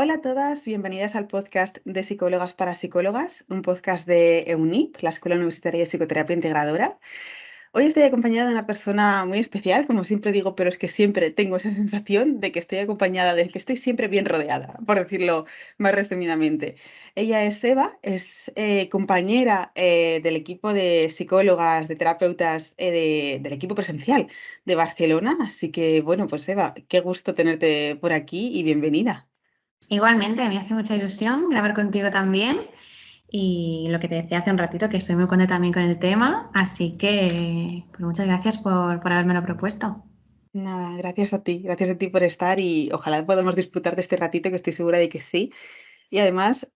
Hola a todas, bienvenidas al podcast de Psicólogas para Psicólogas, un podcast de EUNIP, la Escuela Universitaria de Psicoterapia Integradora. Hoy estoy acompañada de una persona muy especial, como siempre digo, pero es que siempre tengo esa sensación de que estoy acompañada, de que estoy siempre bien rodeada, por decirlo más resumidamente. Ella es Eva, es compañera del equipo de psicólogas, de terapeutas del equipo presencial de Barcelona, así que bueno, pues Eva, qué gusto tenerte por aquí y bienvenida. Igualmente, me hace mucha ilusión grabar contigo también y lo que te decía hace un ratito, que estoy muy contenta también con el tema, así que pues muchas gracias por habérmelo propuesto. Nada, gracias a ti por estar y ojalá podamos disfrutar de este ratito que estoy segura de que sí. Y además,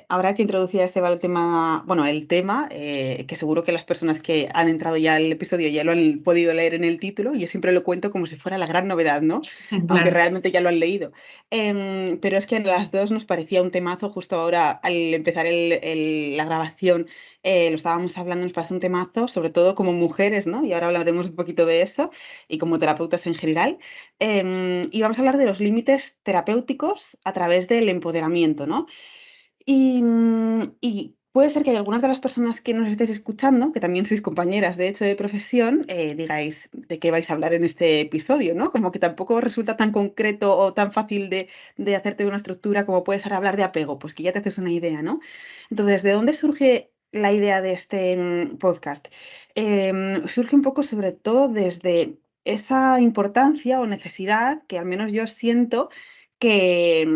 ahora que introducía Esteban el tema, bueno, el tema, que seguro que las personas que han entrado ya al episodio ya lo han podido leer en el título, yo siempre lo cuento como si fuera la gran novedad, ¿no? Aunque Claro. realmente ya lo han leído. Pero es que a las dos nos parecía un temazo, justo ahora al empezar la grabación, lo estábamos hablando, nos parece un temazo, sobre todo como mujeres, ¿no? Y ahora hablaremos un poquito de eso, y como terapeutas en general. Y vamos a hablar de los límites terapéuticos a través del empoderamiento, ¿no? Y puede ser que hay algunas de las personas que nos estéis escuchando, que también sois compañeras de hecho de profesión, digáis de qué vais a hablar en este episodio, ¿no? Como que tampoco resulta tan concreto o tan fácil de hacerte una estructura como puede ser hablar de apego, pues que ya te haces una idea, ¿no? Entonces, ¿de dónde surge la idea de este podcast? Surge un poco sobre todo desde esa importancia o necesidad que al menos yo siento que,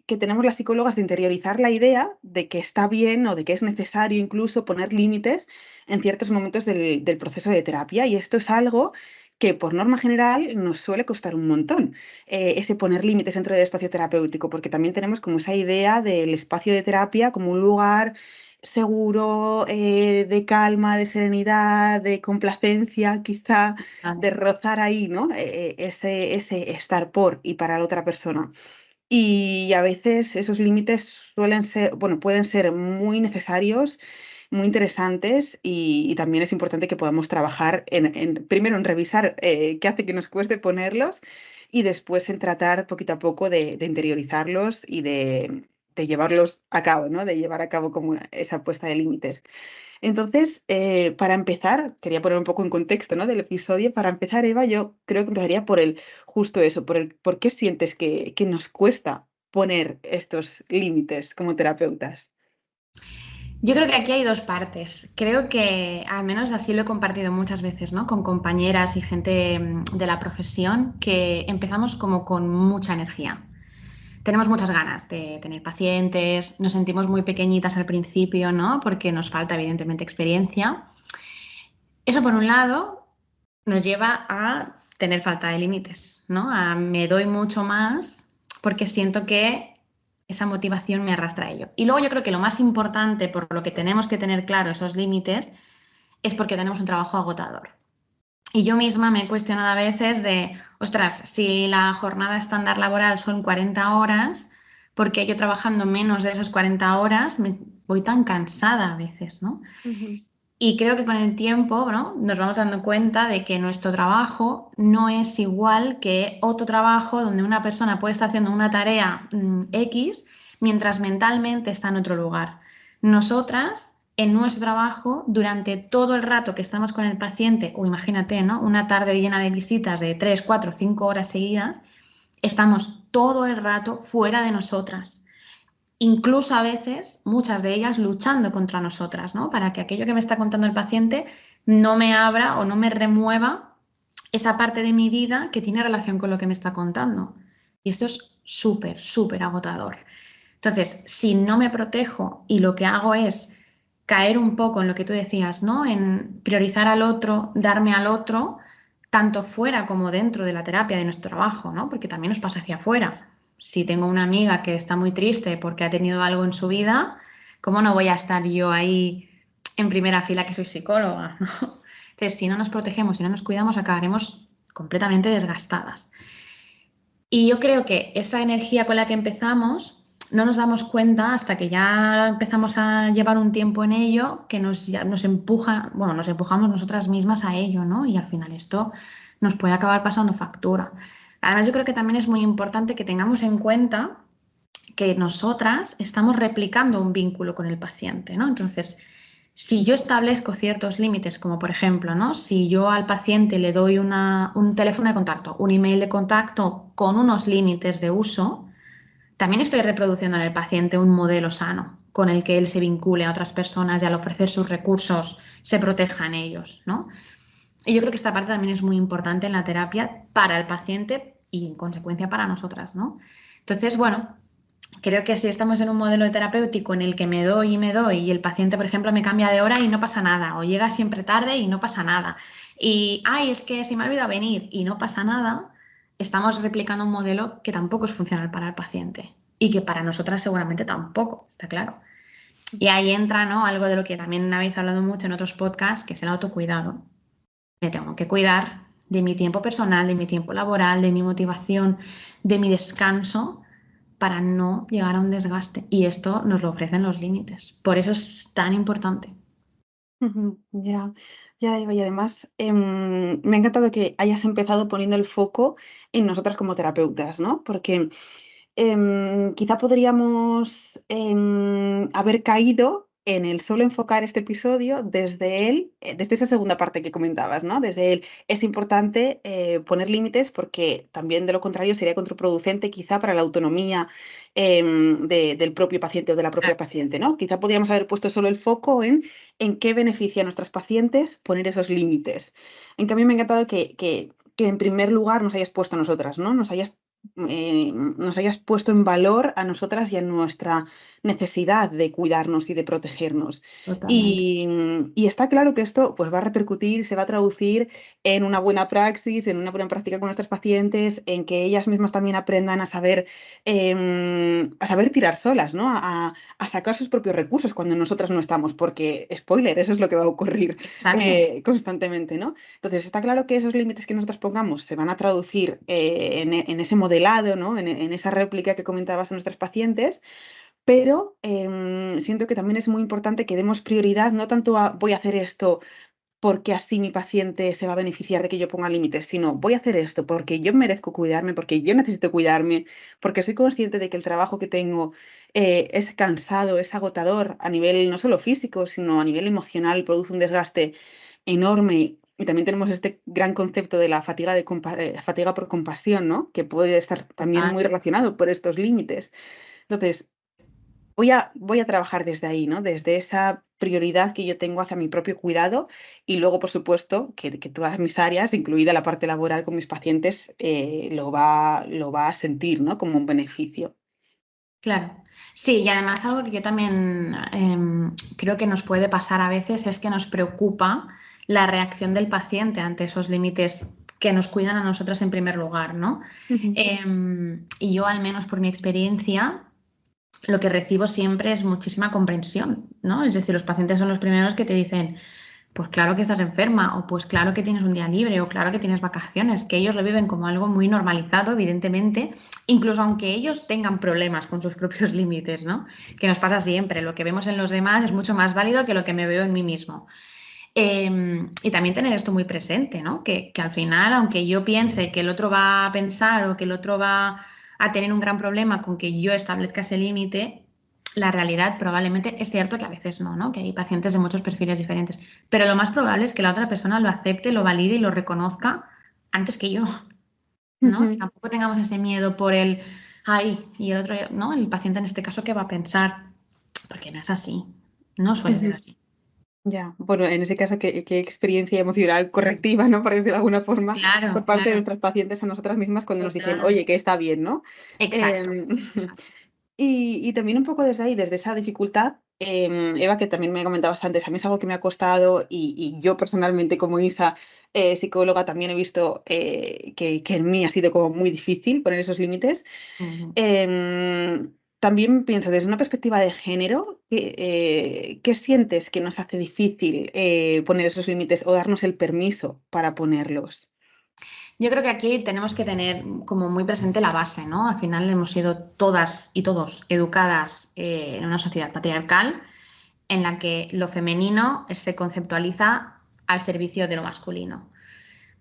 que tenemos las psicólogas de interiorizar la idea de que está bien o de que es necesario incluso poner límites en ciertos momentos del proceso de terapia. Y esto es algo que por norma general nos suele costar un montón, ese poner límites dentro del espacio terapéutico, porque también tenemos como esa idea del espacio de terapia como un lugar seguro, de calma, de serenidad, de complacencia, quizá, de rozar ahí, ¿no? Ese estar por y para la otra persona. Y a veces esos límites suelen ser, bueno, pueden ser muy necesarios, muy interesantes y también es importante que podamos trabajar primero en revisar qué hace que nos cueste ponerlos y después en tratar poquito a poco de interiorizarlos y de llevarlos a cabo, ¿no? De llevar a cabo como esa puesta de límites. Entonces, para empezar, quería poner un poco en contexto, ¿no? Del episodio. Para empezar, Eva, yo creo que empezaría por justo eso, por qué sientes que nos cuesta poner estos límites como terapeutas. Yo creo que aquí hay dos partes. Creo que al menos así lo he compartido muchas veces, ¿no? Con compañeras y gente de la profesión, que empezamos como con mucha energía. Tenemos muchas ganas de tener pacientes, nos sentimos muy pequeñitas al principio, ¿no? Porque nos falta evidentemente experiencia. Eso por un lado nos lleva a tener falta de límites, ¿no? A me doy mucho más porque siento que esa motivación me arrastra a ello. Y luego yo creo que lo más importante por lo que tenemos que tener claro esos límites es porque tenemos un trabajo agotador. Y yo misma me he cuestionado a veces de, ostras, si la jornada estándar laboral son 40 horas, ¿por qué yo trabajando menos de esas 40 horas me voy tan cansada a veces, ¿no? Ujú. Y creo que con el tiempo, ¿no? Nos vamos dando cuenta de que nuestro trabajo no es igual que otro trabajo donde una persona puede estar haciendo una tarea X mientras mentalmente está en otro lugar. Nosotras, en nuestro trabajo, durante todo el rato que estamos con el paciente, o imagínate, ¿no? Una tarde llena de visitas de 3, 4, 5 horas seguidas, estamos todo el rato fuera de nosotras, incluso a veces, muchas de ellas luchando contra nosotras, ¿no? Para que aquello que me está contando el paciente no me abra o no me remueva esa parte de mi vida que tiene relación con lo que me está contando. Y esto es súper, súper agotador. Entonces, si no me protejo y lo que hago es caer un poco en lo que tú decías, ¿no? En priorizar al otro, darme al otro, tanto fuera como dentro de la terapia, de nuestro trabajo, ¿no? Porque también nos pasa hacia afuera. Si tengo una amiga que está muy triste porque ha tenido algo en su vida, ¿cómo no voy a estar yo ahí en primera fila que soy psicóloga, ¿no? Entonces, si no nos protegemos, si no nos cuidamos, acabaremos completamente desgastadas. Y yo creo que esa energía con la que empezamos no nos damos cuenta hasta que ya empezamos a llevar un tiempo en ello, que nos empuja, bueno, nos empujamos nosotras mismas a ello, ¿no? Y al final esto nos puede acabar pasando factura. Además, yo creo que también es muy importante que tengamos en cuenta que nosotras estamos replicando un vínculo con el paciente, ¿no? Entonces, si yo establezco ciertos límites, como por ejemplo, ¿no? Si yo al paciente le doy un teléfono de contacto, un email de contacto con unos límites de uso, también estoy reproduciendo en el paciente un modelo sano con el que él se vincule a otras personas y al ofrecer sus recursos se protejan ellos, ¿no? Y yo creo que esta parte también es muy importante en la terapia para el paciente y en consecuencia para nosotras, ¿no? Entonces, bueno, creo que si estamos en un modelo terapéutico en el que me doy y el paciente, por ejemplo, me cambia de hora y no pasa nada, o llega siempre tarde y no pasa nada, y, ay, es que se me ha olvidado venir y no pasa nada, estamos replicando un modelo que tampoco es funcional para el paciente y que para nosotras seguramente tampoco, está claro. Y ahí entra, ¿no? Algo de lo que también habéis hablado mucho en otros podcasts, que es el autocuidado. Me tengo que cuidar de mi tiempo personal, de mi tiempo laboral, de mi motivación, de mi descanso, para no llegar a un desgaste. Y esto nos lo ofrecen los límites. Por eso es tan importante. Ya, ya, Eva, y además me ha encantado que hayas empezado poniendo el foco en nosotras como terapeutas, ¿no? Porque quizá podríamos haber caído en el solo enfocar este episodio desde esa segunda parte que comentabas, ¿no? Desde él es importante poner límites porque también de lo contrario sería contraproducente quizá para la autonomía del propio paciente o de la propia paciente, ¿no? Quizá podríamos haber puesto solo el foco en qué beneficia a nuestras pacientes poner esos límites. En cambio, me ha encantado que en primer lugar nos hayas puesto a nosotras, ¿no? Nos hayas puesto en valor a nosotras y a nuestra necesidad de cuidarnos y de protegernos. Totalmente. Y está claro que esto pues, va a repercutir, se va a traducir en una buena praxis, en una buena práctica con nuestros pacientes, en que ellas mismas también aprendan a saber tirar solas, ¿no? A sacar sus propios recursos cuando nosotras no estamos, porque, spoiler, eso es lo que va a ocurrir Exacto. constantemente, ¿no? Entonces, está claro que esos límites que nosotros pongamos se van a traducir en ese modelado, ¿no? En esa réplica que comentabas a nuestros pacientes, pero siento que también es muy importante que demos prioridad no tanto a voy a hacer esto porque así mi paciente se va a beneficiar de que yo ponga límites, sino voy a hacer esto porque yo merezco cuidarme, porque yo necesito cuidarme, porque soy consciente de que el trabajo que tengo es cansado, es agotador a nivel no solo físico, sino a nivel emocional, produce un desgaste enorme. Y también tenemos este gran concepto de la fatiga, fatiga por compasión, ¿no? Que puede estar también Total. muy relacionado por estos límites. Entonces, voy a trabajar desde ahí, ¿no? Desde esa prioridad que yo tengo hacia mi propio cuidado y luego, por supuesto, que todas mis áreas, incluida la parte laboral con mis pacientes, lo va a sentir, ¿no? Como un beneficio. Claro. Sí, y además algo que yo también creo que nos puede pasar a veces es que nos preocupa la reacción del paciente ante esos límites que nos cuidan a nosotras en primer lugar, ¿no? Ujú. Y yo, al menos por mi experiencia, lo que recibo siempre es muchísima comprensión, ¿no? Es decir, los pacientes son los primeros que te dicen, pues claro que estás enferma, o pues claro que tienes un día libre, o claro que tienes vacaciones, que ellos lo viven como algo muy normalizado, evidentemente, incluso aunque ellos tengan problemas con sus propios límites, ¿no? Que nos pasa siempre, lo que vemos en los demás es mucho más válido que lo que me veo en mí mismo. Y también tener esto muy presente, ¿no? Que al final, aunque yo piense que el otro va a pensar o que el otro va a tener un gran problema con que yo establezca ese límite, la realidad probablemente es cierto que a veces no, ¿no? Que hay pacientes de muchos perfiles diferentes, pero lo más probable es que la otra persona lo acepte, lo valide y lo reconozca antes que yo, ¿no? Que Ujú. tampoco tengamos ese miedo por el, ay, y el otro, ¿no? El paciente en este caso, ¿qué va a pensar? Porque no es así, no suele ser Ujú. así. Ya, bueno, en ese caso, qué experiencia emocional correctiva, ¿no? Por decirlo de alguna forma, Claro, por parte de claro. nuestros pacientes a nosotras mismas cuando nos dicen, Total. oye, que está bien, ¿no? Exacto, Em, exacto. y también un poco desde ahí, desde esa dificultad, Eva, que también me comentabas antes, a mí es algo que me ha costado y yo personalmente como Isa, psicóloga, también he visto que en mí ha sido como muy difícil poner esos límites. Ujú. También pienso, desde una perspectiva de género, ¿qué sientes que nos hace difícil poner esos límites o darnos el permiso para ponerlos? Yo creo que aquí tenemos que tener como muy presente la base, ¿no? Al final hemos sido todas y todos educadas en una sociedad patriarcal en la que lo femenino se conceptualiza al servicio de lo masculino.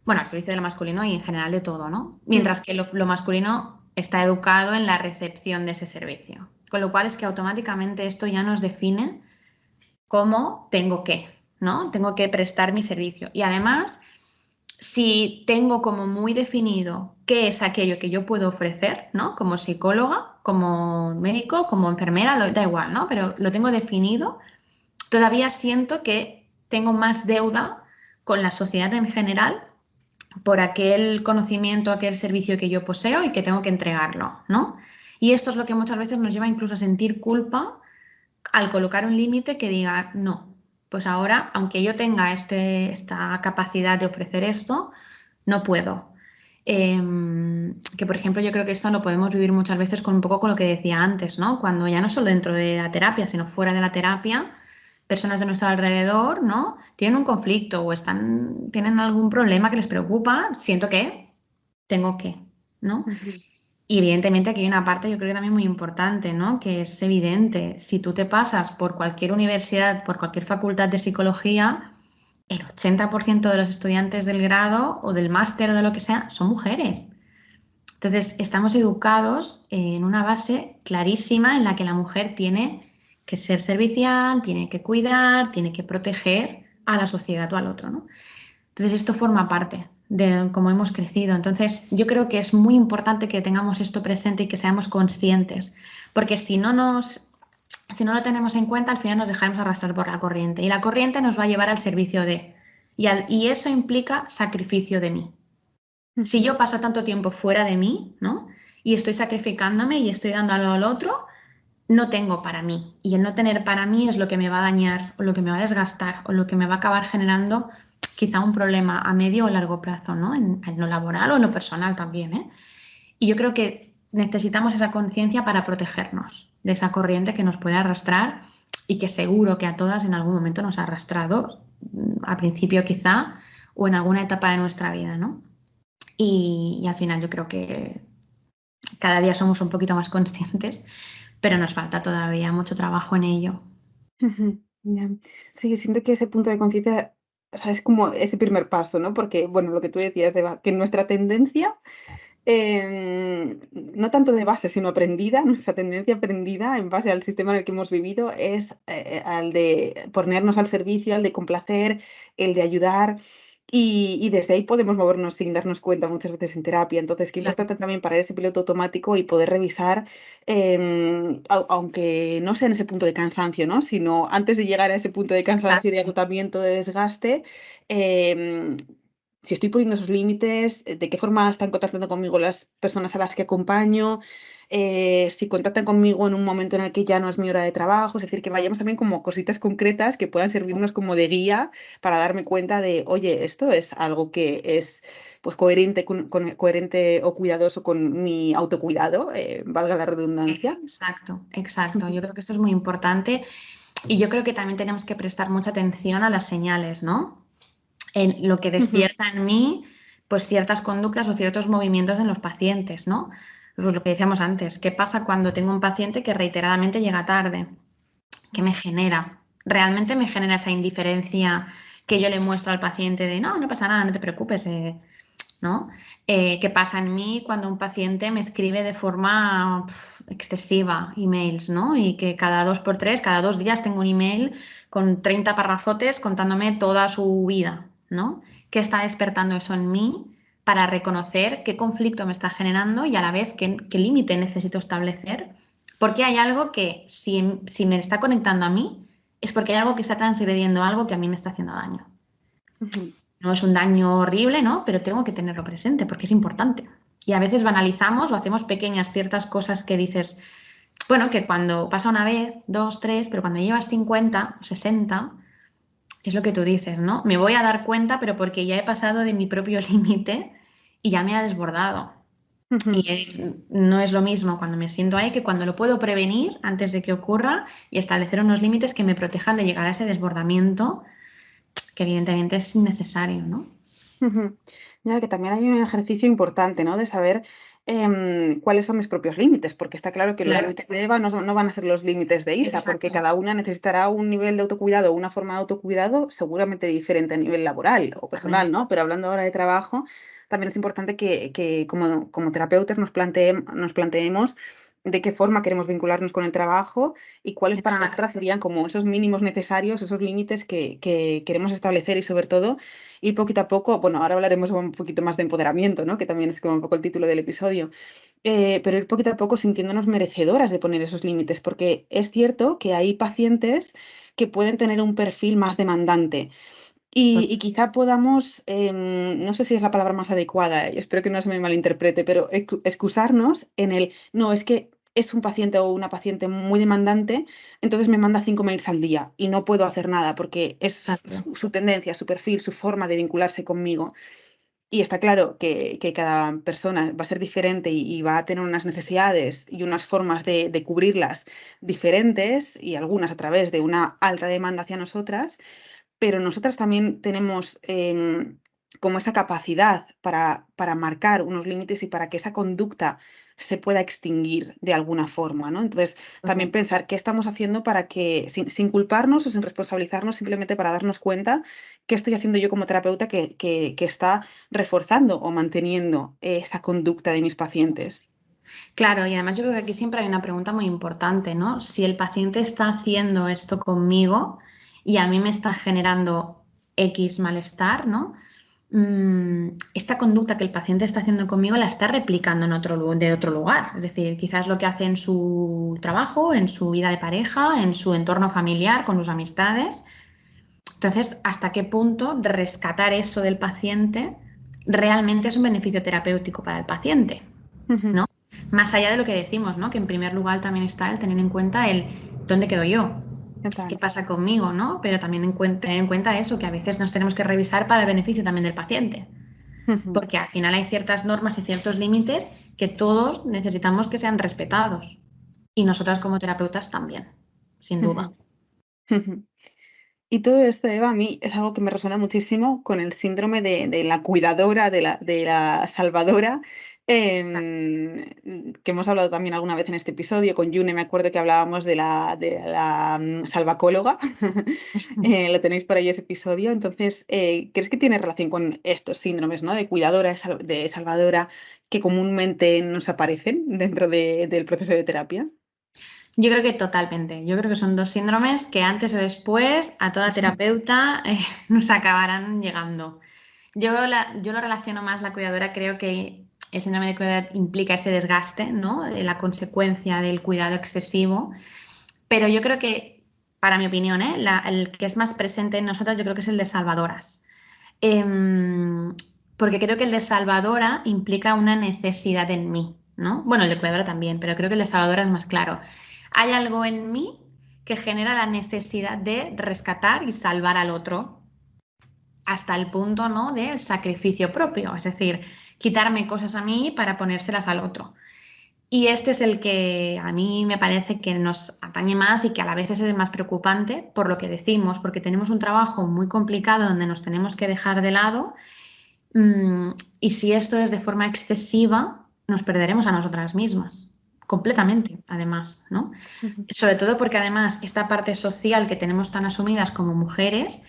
Bueno, al servicio de lo masculino y en general de todo, ¿no? Mm, Mientras que lo masculino está educado en la recepción de ese servicio. Con lo cual es que automáticamente esto ya nos define cómo tengo que, ¿no? Tengo que prestar mi servicio. Y además, si tengo como muy definido qué es aquello que yo puedo ofrecer, ¿no? Como psicóloga, como médico, como enfermera, da igual, ¿no? Pero lo tengo definido, todavía siento que tengo más deuda con la sociedad en general por aquel conocimiento, aquel servicio que yo poseo y que tengo que entregarlo, ¿no? Y esto es lo que muchas veces nos lleva incluso a sentir culpa al colocar un límite que diga, no, pues ahora, aunque yo tenga esta capacidad de ofrecer esto, no puedo. Que por ejemplo yo creo que esto lo podemos vivir muchas veces con un poco con lo que decía antes, ¿no? Cuando ya no solo dentro de la terapia, sino fuera de la terapia, personas de nuestro alrededor, ¿no? Tienen un conflicto o tienen algún problema que les preocupa, siento que tengo que, ¿no? ujú. Y evidentemente aquí hay una parte yo creo que también muy importante, ¿no? Que es evidente, si tú te pasas por cualquier universidad, por cualquier facultad de psicología, el 80% de los estudiantes del grado o del máster o de lo que sea son mujeres. Entonces, estamos educados en una base clarísima en la que la mujer tiene que ser servicial, tiene que cuidar, tiene que proteger a la sociedad o al otro, ¿no? Entonces, esto forma parte de cómo hemos crecido. Entonces, yo creo que es muy importante que tengamos esto presente y que seamos conscientes, porque si no lo tenemos en cuenta, al final nos dejaremos arrastrar por la corriente y la corriente nos va a llevar al servicio de, y eso implica sacrificio de mí. Si Ujú. yo paso tanto tiempo fuera de mí, ¿no? Y estoy sacrificándome y estoy dando algo al otro, no tengo para mí. Y el no tener para mí es lo que me va a dañar o lo que me va a desgastar o lo que me va a acabar generando quizá un problema a medio o largo plazo, ¿no? En lo laboral o en lo personal también, ¿eh? Y yo creo que necesitamos esa conciencia para protegernos de esa corriente que nos puede arrastrar y que seguro que a todas en algún momento nos ha arrastrado, al principio quizá, o en alguna etapa de nuestra vida, ¿no? Y al final yo creo que cada día somos un poquito más conscientes, pero nos falta todavía mucho trabajo en ello. Ujú, ya. Sí, siento que ese punto de conciencia, o sea, es como ese primer paso, ¿no? Porque, bueno, lo que tú decías, Eva, que nuestra tendencia, no tanto de base, sino aprendida, nuestra tendencia aprendida en base al sistema en el que hemos vivido es al de ponernos al servicio, al de complacer, el de ayudar. Y desde ahí podemos movernos sin darnos cuenta muchas veces en terapia. Entonces, qué Claro, importante también parar ese piloto automático y poder revisar, aunque no sea en ese punto de cansancio, ¿no? Sino antes de llegar a ese punto de cansancio, de exacto. agotamiento, de desgaste, em, si estoy poniendo esos límites, de qué forma están contactando conmigo las personas a las que acompaño, si contactan conmigo en un momento en el que ya no es mi hora de trabajo, es decir, que vayamos también como cositas concretas que puedan servirnos como de guía para darme cuenta de, oye, esto es algo que es pues coherente, coherente o cuidadoso con mi autocuidado, valga la redundancia. Exacto, exacto. Yo creo que esto es muy importante y yo creo que también tenemos que prestar mucha atención a las señales, ¿no? En lo que Ujú, despierta en mí, pues ciertas conductas o ciertos movimientos en los pacientes, ¿no? Pues lo que decíamos antes, ¿qué pasa cuando tengo un paciente que reiteradamente llega tarde? ¿Qué me genera? ¿Realmente me genera esa indiferencia que yo le muestro al paciente de no, no pasa nada, no te preocupes, ¿no? ¿Qué pasa en mí cuando un paciente me escribe de forma excesiva emails, ¿no? Y que cada dos por tres, cada 2 días tengo un email con 30 parrafotes contándome toda su vida, ¿no? ¿Qué está despertando eso en mí para reconocer qué conflicto me está generando y a la vez qué límite necesito establecer? Porque hay algo que si me está conectando a mí es porque hay algo que está transgrediendo algo que a mí me está haciendo daño. ujú. No es un daño horrible, ¿no? Pero tengo que tenerlo presente porque es importante. Y a veces banalizamos o hacemos pequeñas ciertas cosas que dices, bueno, que cuando pasa una vez, dos, tres, pero cuando llevas 50, 60, es lo que tú dices, ¿no? Me voy a dar cuenta, pero porque ya he pasado de mi propio límite y ya me ha desbordado. Ujú. Y no es lo mismo cuando me siento ahí que cuando lo puedo prevenir antes de que ocurra y establecer unos límites que me protejan de llegar a ese desbordamiento que evidentemente es innecesario, ¿no? Ujú. Ya que también hay un ejercicio importante, ¿no? De saber, cuáles son mis propios límites, porque está claro que los Claro, límites de Eva no van a ser los límites de Isa, porque exacto. cada una necesitará un nivel de autocuidado, una forma de autocuidado seguramente diferente a nivel laboral o personal, Exactamente. ¿no? Pero hablando ahora de trabajo, también es importante que como terapeutas nos planteemos de qué forma queremos vincularnos con el trabajo y cuáles para Exacto. nosotras serían como esos mínimos necesarios, esos límites que queremos establecer y sobre todo ir poquito a poco, bueno, ahora hablaremos un poquito más de empoderamiento, ¿no? Que también es como un poco el título del episodio, pero ir poquito a poco sintiéndonos merecedoras de poner esos límites, porque es cierto que hay pacientes que pueden tener un perfil más demandante y quizá podamos, no sé si es la palabra más adecuada, espero que no se me malinterprete, pero excusarnos en el, no, es que es un paciente o una paciente muy demandante, entonces me manda 5 mails al día y no puedo hacer nada porque es Exacto. su tendencia, su perfil, su forma de vincularse conmigo. Y está claro que cada persona va a ser diferente y va a tener unas necesidades y unas formas de cubrirlas diferentes y algunas a través de una alta demanda hacia nosotras, pero nosotras también tenemos como esa capacidad para marcar unos límites y para que esa conducta se pueda extinguir de alguna forma, ¿no? Entonces, también Total. pensar qué estamos haciendo para que, sin culparnos o sin responsabilizarnos, simplemente para darnos cuenta qué estoy haciendo yo como terapeuta que está reforzando o manteniendo esa conducta de mis pacientes. Claro, y además yo creo que aquí siempre hay una pregunta muy importante, ¿no? Si el paciente está haciendo esto conmigo y a mí me está generando X malestar, ¿no? Esta conducta que el paciente está haciendo conmigo la está replicando en de otro lugar. Es decir, quizás lo que hace en su trabajo, en su vida de pareja, en su entorno familiar, con sus amistades. Entonces, ¿hasta qué punto rescatar eso del paciente realmente es un beneficio terapéutico para el paciente? Ujú. ¿No? Más allá de lo que decimos, ¿no? Que en primer lugar también está el tener en cuenta el dónde quedo yo, qué Total. pasa conmigo, ¿no? Pero también tener en cuenta eso, que a veces nos tenemos que revisar para el beneficio también del paciente, Ujú. porque al final hay ciertas normas y ciertos límites que todos necesitamos que sean respetados y nosotras como terapeutas también, sin duda. Ujú. Ujú. Y todo esto, Eva, a mí es algo que me resuena muchísimo con el síndrome de la cuidadora, de la salvadora, que hemos hablado también alguna vez en este episodio. Con Yune me acuerdo que hablábamos de la salvacóloga. Lo tenéis por ahí ese episodio. Entonces, ¿crees que tiene relación con estos síndromes, ¿no? De cuidadora, de salvadora, que comúnmente nos aparecen dentro del proceso de terapia? Yo creo que totalmente. Yo creo que son dos síndromes que antes o después a toda terapeuta nos acabarán llegando. Yo lo relaciono más, la cuidadora, creo que el síndrome de cuidadora implica ese desgaste, ¿no? La consecuencia del cuidado excesivo. Pero yo creo que, para mi opinión, ¿eh? El que es más presente en nosotras, yo creo que es el de salvadoras. Em, Porque creo que el de salvadora implica una necesidad en mí, ¿no? Bueno, el de cuidadora también, pero creo que el de salvadora es más claro. Hay algo en mí que genera la necesidad de rescatar y salvar al otro hasta el punto, ¿no? Del sacrificio propio, es decir, quitarme cosas a mí para ponérselas al otro. Y este es el que a mí me parece que nos atañe más y que a la vez es el más preocupante por lo que decimos, porque tenemos un trabajo muy complicado donde nos tenemos que dejar de lado. Mm, y si esto es de forma excesiva, nos perderemos a nosotras mismas, completamente, además, ¿no? Ujú. Sobre todo porque además esta parte social que tenemos tan asumidas como mujeres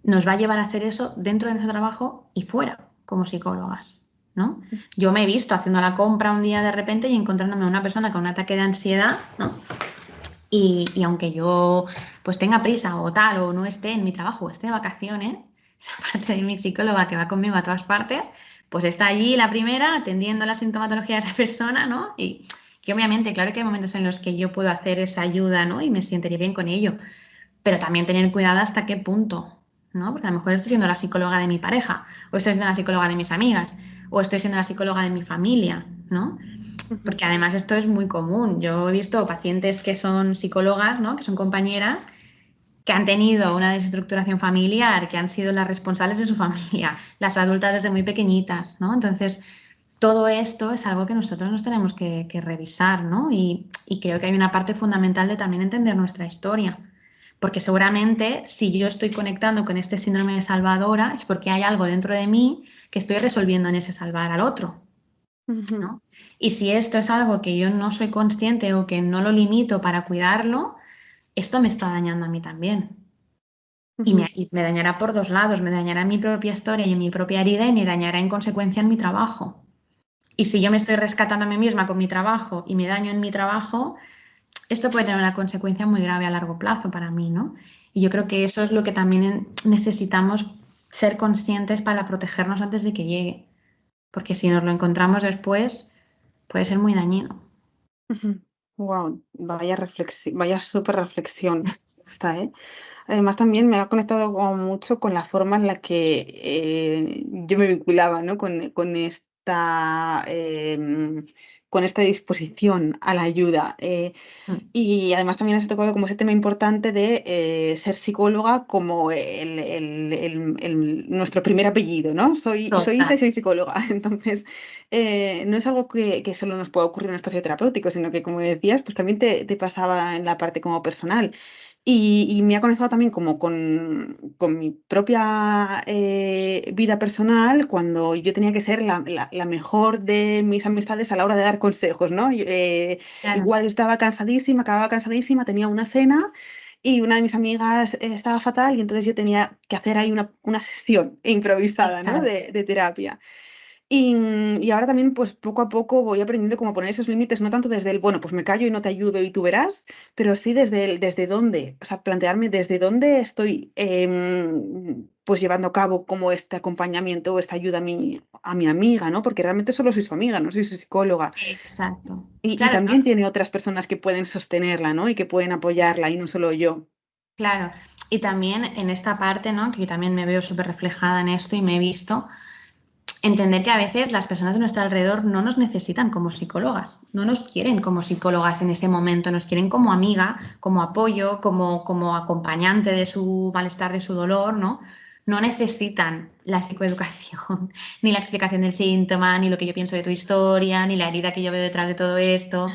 nos va a llevar a hacer eso dentro de nuestro trabajo y fuera, como psicólogas, ¿no? Yo me he visto haciendo la compra un día de repente y encontrándome a una persona con un ataque de ansiedad, ¿no? Y aunque yo pues tenga prisa o tal, o no esté en mi trabajo, o esté de vacaciones, esa parte de mi psicóloga que va conmigo a todas partes, pues está allí la primera atendiendo la sintomatología de esa persona, ¿no? Y que obviamente, claro que hay momentos en los que yo puedo hacer esa ayuda, ¿no? Y me sentiré bien con ello, pero también tener cuidado hasta qué punto, ¿no? Porque a lo mejor estoy siendo la psicóloga de mi pareja, o estoy siendo la psicóloga de mis amigas, o estoy siendo la psicóloga de mi familia, ¿no? Ujú. Porque además esto es muy común. Yo he visto pacientes que son psicólogas, ¿no? Que son compañeras, que han tenido una desestructuración familiar, que han sido las responsables de su familia, las adultas desde muy pequeñitas, ¿no? Entonces, todo esto es algo que nosotros nos tenemos que revisar, ¿no? Y creo que hay una parte fundamental de también entender nuestra historia. Porque seguramente si yo estoy conectando con este síndrome de salvadora es porque hay algo dentro de mí que estoy resolviendo en ese salvar al otro. Ujú, ¿no? Y si esto es algo que yo no soy consciente o que no lo limito para cuidarlo, esto me está dañando a mí también. ujú. Y me dañará por dos lados, me dañará en mi propia historia y en mi propia herida y me dañará en consecuencia en mi trabajo. Y si yo me estoy rescatando a mí misma con mi trabajo y me daño en mi trabajo, esto puede tener una consecuencia muy grave a largo plazo para mí, ¿no? Y yo creo que eso es lo que también necesitamos ser conscientes para protegernos antes de que llegue, porque si nos lo encontramos después, puede ser muy dañino. Wow, vaya reflexión, vaya súper reflexión esta, ¿eh? Además, también me ha conectado como mucho con la forma en la que yo me vinculaba, ¿no? Con esta disposición a la ayuda. Mm, Y además también has tocado como ese tema importante de ser psicóloga como nuestro primer apellido, ¿no? Soy Isa total. y soy psicóloga. Entonces, no es algo que solo nos pueda ocurrir en un espacio terapéutico, sino que, como decías, pues también te pasaba en la parte como personal. Y me ha conectado también como con mi propia vida personal cuando yo tenía que ser la mejor de mis amistades a la hora de dar consejos, ¿no? Claro, Igual estaba cansadísima, acababa cansadísima, tenía una cena y una de mis amigas estaba fatal y entonces yo tenía que hacer ahí una sesión improvisada, ¿no? exacto. De terapia. Y ahora también, pues poco a poco voy aprendiendo cómo poner esos límites, no tanto desde el, bueno, pues me callo y no te ayudo y tú verás, pero sí desde dónde, o sea, plantearme desde dónde estoy pues llevando a cabo como este acompañamiento o esta ayuda a mi amiga, ¿no? Porque realmente solo soy su amiga, no soy su psicóloga. Exacto. Y Claro, también tiene otras personas que pueden sostenerla, ¿no? Y que pueden claro. apoyarla y no solo yo. Claro, y también en esta parte, ¿no? Que yo también me veo súper reflejada en esto y me he visto, entender que a veces las personas de nuestro alrededor no nos necesitan como psicólogas, no nos quieren como psicólogas en ese momento, nos quieren como amiga, como apoyo, como acompañante de su malestar, de su dolor, ¿no? No necesitan la psicoeducación, ni la explicación del síntoma, ni lo que yo pienso de tu historia, ni la herida que yo veo detrás de todo esto.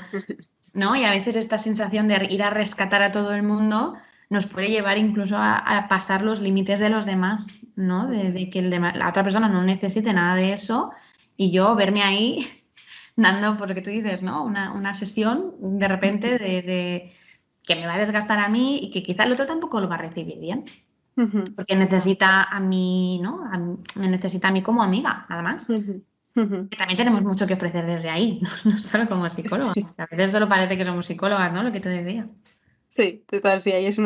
¿No? Y a veces esta sensación de ir a rescatar a todo el mundo nos puede llevar incluso a pasar los límites de los demás, ¿no? De que la otra persona no necesite nada de eso y yo verme ahí dando, por lo que tú dices, ¿no? Una sesión de repente de que me va a desgastar a mí y que quizá el otro tampoco lo va a recibir bien, porque Total. necesita a mí, ¿no? Me necesita a mí como amiga, nada más. Ujú, ujú. Que también tenemos mucho que ofrecer desde ahí, no solo como psicólogas. Sí, A veces solo parece que somos psicólogas, ¿no? Lo que te decía. sí, total, sí, ahí ese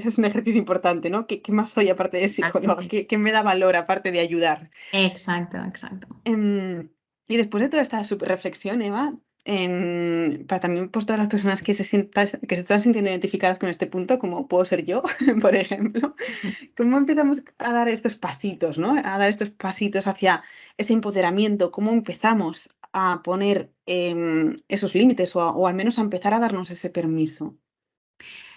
es un ejercicio importante, ¿no? ¿Qué más soy aparte de psicóloga? Totalmente. ¿Qué me da valor aparte de ayudar? Exacto, exacto. Em, y después de toda esta super reflexión, Eva, para también pues, todas las personas que se están sintiendo identificadas con este punto, como puedo ser yo, por ejemplo, ¿cómo empezamos a dar estos pasitos, ¿no? A dar estos pasitos hacia ese empoderamiento, ¿cómo empezamos a poner esos límites o al menos a empezar a darnos ese permiso?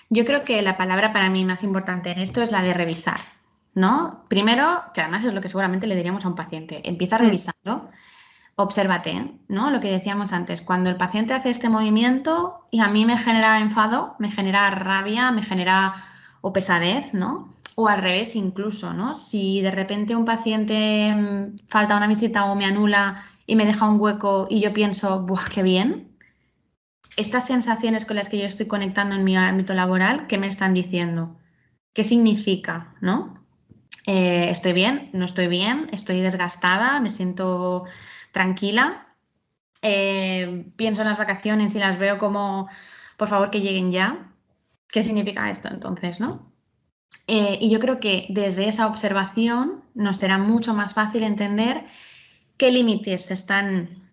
Yo creo que la palabra para mí más importante en esto es la de revisar, ¿no? Primero, que además es lo que seguramente le diríamos a un paciente, empieza Mm, revisando, obsérvate, ¿no? Lo que decíamos antes, cuando el paciente hace este movimiento y a mí me genera enfado, me genera rabia, me genera o pesadez, ¿no? O al revés incluso, ¿no? Si de repente un paciente falta una visita o me anula y me deja un hueco y yo pienso, ¡buah, qué bien! Estas sensaciones con las que yo estoy conectando en mi ámbito laboral, ¿qué me están diciendo? ¿Qué significa? ¿No? ¿Estoy bien? ¿No estoy bien? ¿Estoy desgastada? ¿Me siento tranquila? Pienso en las vacaciones y las veo como, por favor, que lleguen ya. ¿Qué significa esto entonces, no? Y yo creo que desde esa observación nos será mucho más fácil entender qué límites se están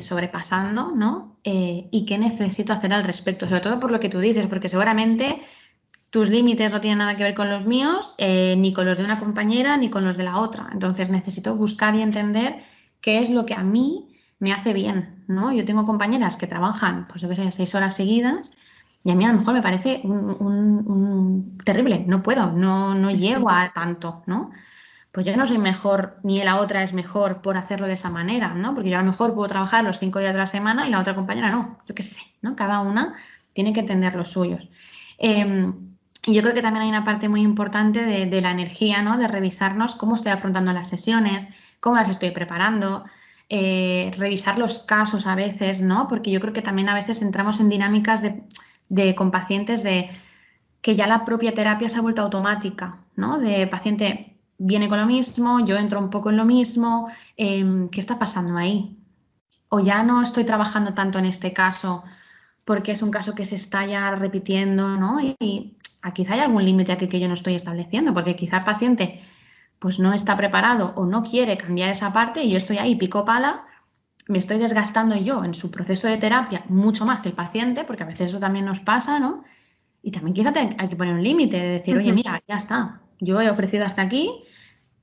sobrepasando, ¿no? Y qué necesito hacer al respecto, sobre todo por lo que tú dices, porque seguramente tus límites no tienen nada que ver con los míos, ni con los de una compañera, ni con los de la otra. Entonces necesito buscar y entender qué es lo que a mí me hace bien, ¿no? Yo tengo compañeras que trabajan, pues yo qué sé, 6 horas seguidas. Y a mí a lo mejor me parece terrible, no puedo, no llego a tanto, ¿no? Pues yo no soy mejor ni la otra es mejor por hacerlo de esa manera, ¿no? Porque yo a lo mejor puedo trabajar los 5 días de la semana y la otra compañera no, yo qué sé, ¿no? Cada una tiene que entender los suyos. Eh, y yo creo que también hay una parte muy importante de la energía, ¿no? De revisarnos cómo estoy afrontando las sesiones, cómo las estoy preparando. revisar los casos a veces, ¿no? Porque yo creo que también a veces entramos en dinámicas con pacientes de que ya la propia terapia se ha vuelto automática, ¿no? De paciente viene con lo mismo, yo entro un poco en lo mismo, ¿qué está pasando ahí? O ya no estoy trabajando tanto en este caso porque es un caso que se está ya repitiendo, ¿no? Y quizá hay algún límite aquí que yo no estoy estableciendo, porque quizá el paciente pues no está preparado o no quiere cambiar esa parte y yo estoy ahí pico pala, me estoy desgastando yo en su proceso de terapia mucho más que el paciente, porque a veces eso también nos pasa, ¿no? Y también quizá hay que poner un límite de decir, oye, Ujú. mira, ya está, yo he ofrecido hasta aquí,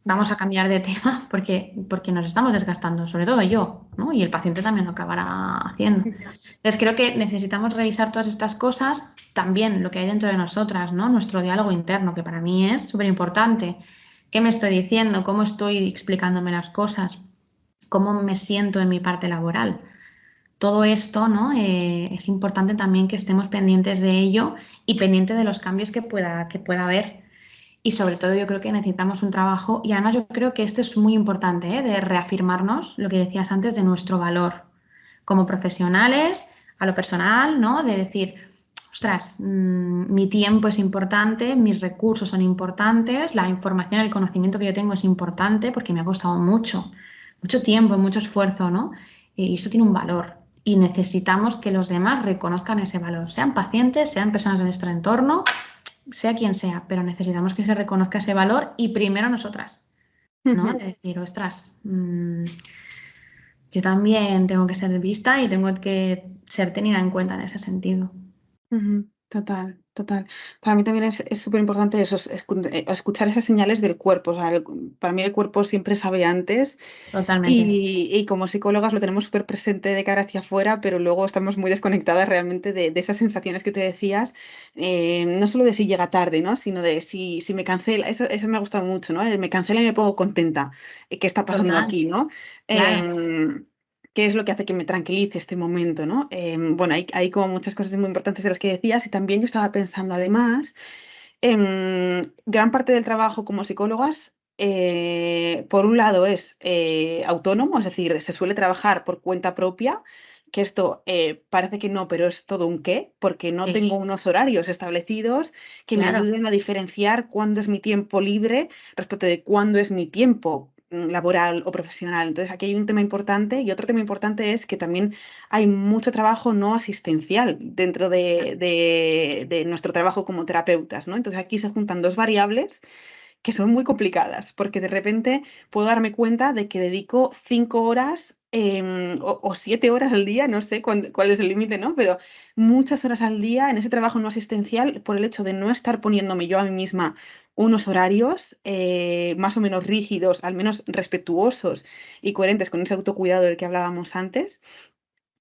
Ya. vamos a cambiar de tema porque nos estamos desgastando, sobre todo yo, ¿no? Y el paciente también lo acabará haciendo. Ya. Entonces creo que necesitamos revisar todas estas cosas, también lo que hay dentro de nosotras, ¿no? Nuestro diálogo interno, que para mí es súper importante. ¿Qué me estoy diciendo? ¿Cómo estoy explicándome las cosas? ¿Cómo me siento en mi parte laboral? Todo esto, ¿no? Es importante también que estemos pendientes de ello y pendiente de los cambios que pueda haber. Y sobre todo yo creo que necesitamos un trabajo, y además yo creo que esto es muy importante, ¿eh? De reafirmarnos lo que decías antes de nuestro valor como profesionales, a lo personal, ¿no? De decir, ostras, mi tiempo es importante, mis recursos son importantes, la información, el conocimiento que yo tengo es importante porque me ha costado mucho, mucho tiempo, mucho esfuerzo, ¿no? Y eso tiene un valor. Y necesitamos que los demás reconozcan ese valor, sean pacientes, sean personas de nuestro entorno, sea quien sea, pero necesitamos que se reconozca ese valor y primero nosotras, ¿no? Ujú. De decir, ostras, yo también tengo que ser vista y tengo que ser tenida en cuenta en ese sentido. Ujú. Total, total. Para mí también es súper importante eso, escuchar esas señales del cuerpo. O sea, para mí el cuerpo siempre sabe antes Totalmente. y como psicólogas lo tenemos súper presente de cara hacia afuera, pero luego estamos muy desconectadas realmente de esas sensaciones que te decías, no solo de si llega tarde, ¿no? Sino de si me cancela, eso me ha gustado mucho, ¿no? El me cancela y me pongo contenta. ¿Qué está pasando Total, aquí, no? claro. Em, ¿Qué es lo que hace que me tranquilice este momento, ¿no? Bueno, hay como muchas cosas muy importantes de las que decías y también yo estaba pensando además, gran parte del trabajo como psicólogas, por un lado es autónomo, es decir, se suele trabajar por cuenta propia, que esto parece que no, pero es todo un qué, porque no tengo Sí, unos horarios establecidos que me claro. ayuden a diferenciar cuándo es mi tiempo libre respecto de cuándo es mi tiempo laboral o profesional. Entonces, aquí hay un tema importante y otro tema importante es que también hay mucho trabajo no asistencial dentro Sí, de nuestro trabajo como terapeutas, ¿no? Entonces, aquí se juntan dos variables que son muy complicadas, porque de repente puedo darme cuenta de que dedico 5 horas, o 7 horas al día, no sé cuál es el límite, ¿no? Pero muchas horas al día en ese trabajo no asistencial por el hecho de no estar poniéndome yo a mí misma unos horarios, más o menos rígidos, al menos respetuosos y coherentes con ese autocuidado del que hablábamos antes.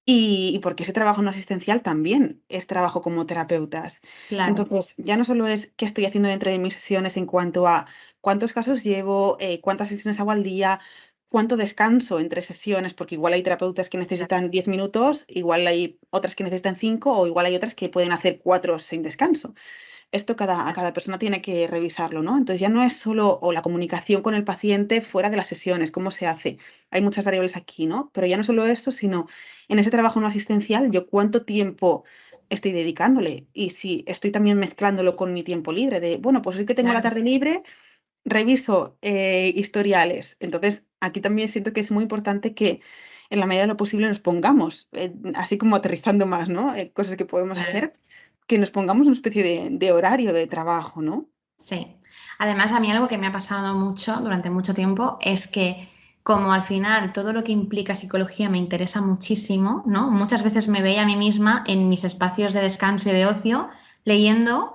Y porque ese trabajo no asistencial también es trabajo como terapeutas. claro. Entonces, ya no solo es qué estoy haciendo dentro de mis sesiones en cuanto a cuántos casos llevo, cuántas sesiones hago al día, cuánto descanso entre sesiones, porque igual hay terapeutas que necesitan 10 minutos, igual hay otras que necesitan 5 o igual hay otras que pueden hacer 4 sin descanso. Esto a cada persona tiene que revisarlo, ¿no? Entonces ya no es solo o la comunicación con el paciente fuera de las sesiones, cómo se hace. Hay muchas variables aquí, ¿no? Pero ya no solo eso, sino en ese trabajo no asistencial, yo cuánto tiempo estoy dedicándole y si estoy también mezclándolo con mi tiempo libre, de, bueno, pues hoy que tengo la Claro. tarde libre, reviso historiales. Entonces, aquí también siento que es muy importante que en la medida de lo posible nos pongamos, así como aterrizando más, ¿no? Cosas que podemos Claro. hacer, que nos pongamos una especie de horario de trabajo, ¿no? Sí. Además, a mí algo que me ha pasado mucho durante mucho tiempo es que como al final todo lo que implica psicología me interesa muchísimo, ¿no? Muchas veces me veía a mí misma en mis espacios de descanso y de ocio leyendo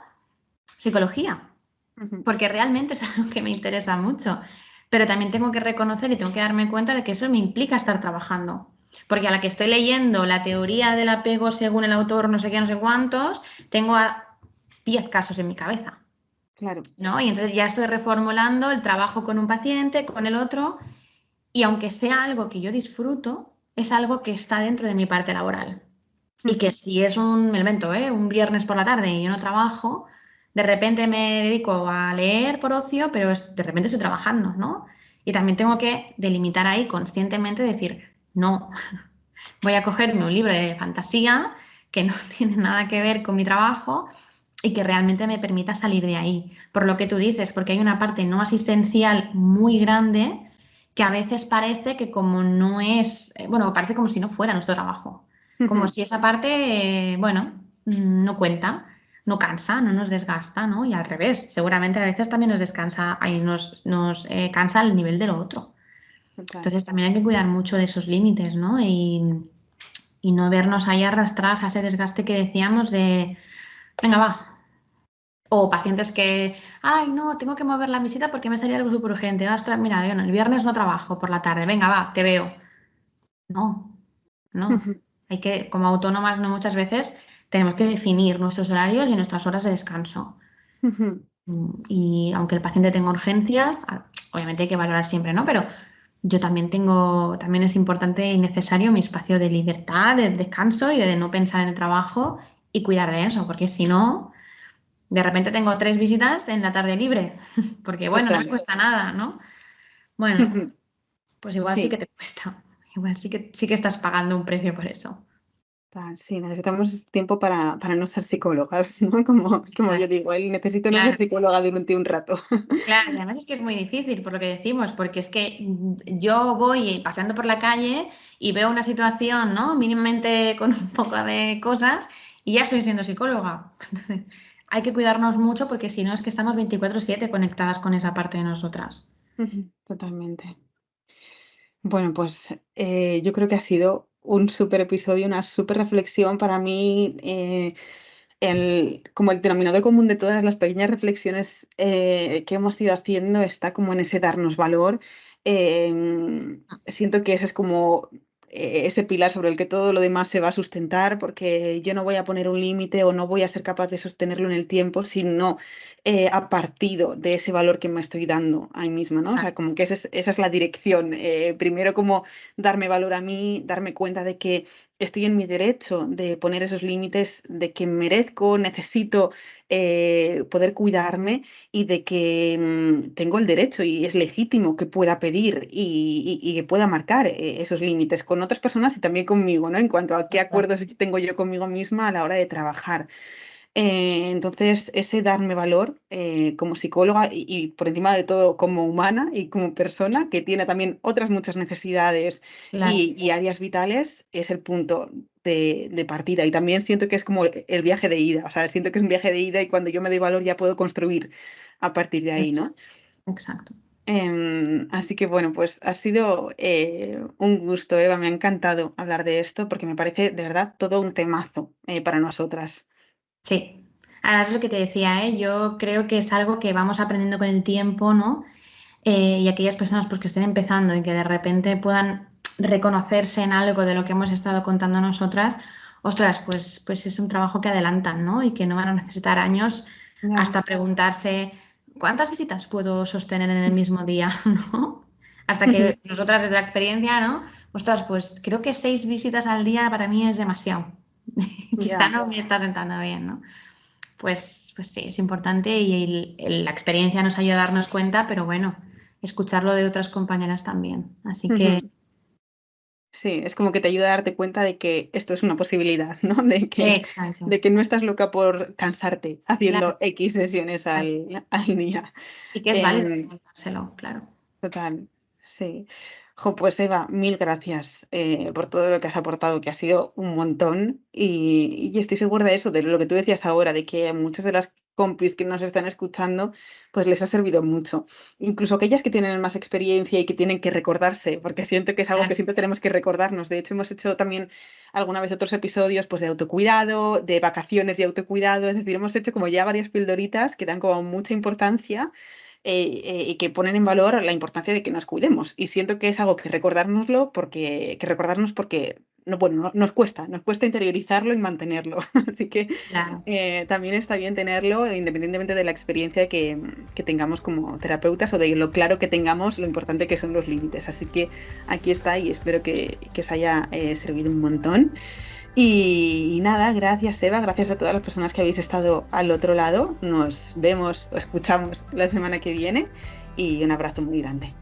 psicología, Ujú. porque realmente es algo que me interesa mucho. Pero también tengo que reconocer y tengo que darme cuenta de que eso me implica estar trabajando. Porque a la que estoy leyendo la teoría del apego según el autor, no sé qué, no sé cuántos, tengo a 10 casos en mi cabeza. Claro. ¿No? Y entonces ya estoy reformulando el trabajo con un paciente, con el otro, y aunque sea algo que yo disfruto, es algo que está dentro de mi parte laboral. Y que Ujú. si es un elemento, ¿eh? Un viernes por la tarde y yo no trabajo, de repente me dedico a leer por ocio, pero de repente estoy trabajando, ¿no? Y también tengo que delimitar ahí conscientemente, decir, No, voy a cogerme un libro de fantasía que no tiene nada que ver con mi trabajo y que realmente me permita salir de ahí. Por lo que tú dices, porque hay una parte no asistencial muy grande que a veces parece que como no es, bueno, parece como si no fuera nuestro trabajo. Como si esa parte, bueno, no cuenta, no cansa, no nos desgasta, ¿no? Y al revés, seguramente a veces también nos descansa, ahí nos cansa al nivel de lo otro. Total. Entonces también hay que cuidar mucho de esos límites, ¿no? Y no vernos ahí arrastradas a ese desgaste que decíamos de, venga, va. O pacientes que, ay, no, tengo que mover la visita porque me salió algo súper urgente. Ostras, mira, bueno, el viernes no trabajo por la tarde, venga, va, te veo. No, no. Hay que, como autónomas, no muchas veces tenemos que definir nuestros horarios y nuestras horas de descanso. Y aunque el paciente tenga urgencias, obviamente hay que valorar siempre, ¿no? Pero yo también también es importante y necesario mi espacio de libertad, de descanso y de no pensar en el trabajo y cuidar de eso, porque si no, de repente tengo 3 visitas en la tarde libre, porque bueno, no me Total. cuesta nada, ¿no? Bueno, pues igual sí que Sí. te cuesta, igual sí que estás pagando un precio por eso. Sí, necesitamos tiempo para no ser psicólogas, ¿no? Como yo Exacto. digo, necesito no ser Claro. psicóloga durante un rato. Claro, y además es que es muy difícil por lo que decimos, porque es que yo voy paseando por la calle y veo una situación, ¿no? Mínimamente con un poco de cosas y ya estoy siendo psicóloga. Entonces, hay que cuidarnos mucho porque si no es que estamos 24/7 conectadas con esa parte de nosotras. Totalmente. Bueno, pues yo creo que ha sido un súper episodio, una súper reflexión para mí. Como el denominador común de todas las pequeñas reflexiones que hemos ido haciendo está como en ese darnos valor. Siento que ese es como ese pilar sobre el que todo lo demás se va a sustentar, porque yo no voy a poner un límite o no voy a ser capaz de sostenerlo en el tiempo, sino a partido de ese valor que me estoy dando a mí misma, ¿no? O sea, Exacto. como que esa es la dirección. Primero como darme valor a mí, darme cuenta de que estoy en mi derecho de poner esos límites, de que merezco, necesito poder cuidarme y de que tengo el derecho y es legítimo que pueda pedir y que pueda marcar esos límites con otras personas y también conmigo, ¿no? En cuanto a qué acuerdos tengo yo conmigo misma a la hora de trabajar. Entonces, ese darme valor como psicóloga y por encima de todo como humana y como persona que tiene también otras muchas necesidades Claro. y áreas vitales es el punto de partida. Y también siento que es como el viaje de ida, o sea, siento que es un viaje de ida y cuando yo me doy valor ya puedo construir a partir de ahí, ¿no? Exacto. Exacto. Así que bueno, pues ha sido un gusto, Eva, me ha encantado hablar de esto porque me parece de verdad todo un temazo para nosotras. Sí. Además es lo que te decía, ¿eh? Yo creo que es algo que vamos aprendiendo con el tiempo, ¿no? Y aquellas personas pues, que estén empezando y que de repente puedan reconocerse en algo de lo que hemos estado contando nosotras, ostras, pues es un trabajo que adelantan, ¿no? Y que no van a necesitar años Ya. hasta preguntarse cuántas visitas puedo sostener en el mismo día, ¿no? Hasta que nosotras desde la experiencia, ¿no? Ostras, pues creo que 6 visitas al día para mí es demasiado. Quizá Ya. no me está sentando bien, ¿no? Pues sí, es importante y la experiencia nos ayuda a darnos cuenta, pero bueno, escucharlo de otras compañeras también. Así que, Ujú. Sí, es como que te ayuda a darte cuenta de que esto es una posibilidad, ¿no? exacto, De que no estás loca por cansarte claro, haciendo X sesiones exacto. al día. Y que es válido Em, comentárselo, claro. Total, sí. Jo, pues Eva, mil gracias por todo lo que has aportado, que ha sido un montón. Y estoy segura de eso, de lo que tú decías ahora, de que a muchas de las compis que nos están escuchando, pues les ha servido mucho. Incluso aquellas que tienen más experiencia y que tienen que recordarse, porque siento que es algo que Claro, siempre tenemos que recordarnos. De hecho, hemos hecho también alguna vez otros episodios pues, de autocuidado, de vacaciones y autocuidado. Es decir, hemos hecho como ya varias pildoritas que dan como mucha importancia y que ponen en valor la importancia de que nos cuidemos. Y siento que es algo que recordárnoslo que recordarnos porque no, bueno, nos cuesta interiorizarlo y mantenerlo. Así que claro. también está bien tenerlo, independientemente de la experiencia que tengamos como terapeutas o de lo claro que tengamos, lo importante que son los límites. Así que aquí está y espero que os haya servido un montón. Y nada, gracias Eva, gracias a todas las personas que habéis estado al otro lado. Nos vemos o escuchamos la semana que viene y un abrazo muy grande.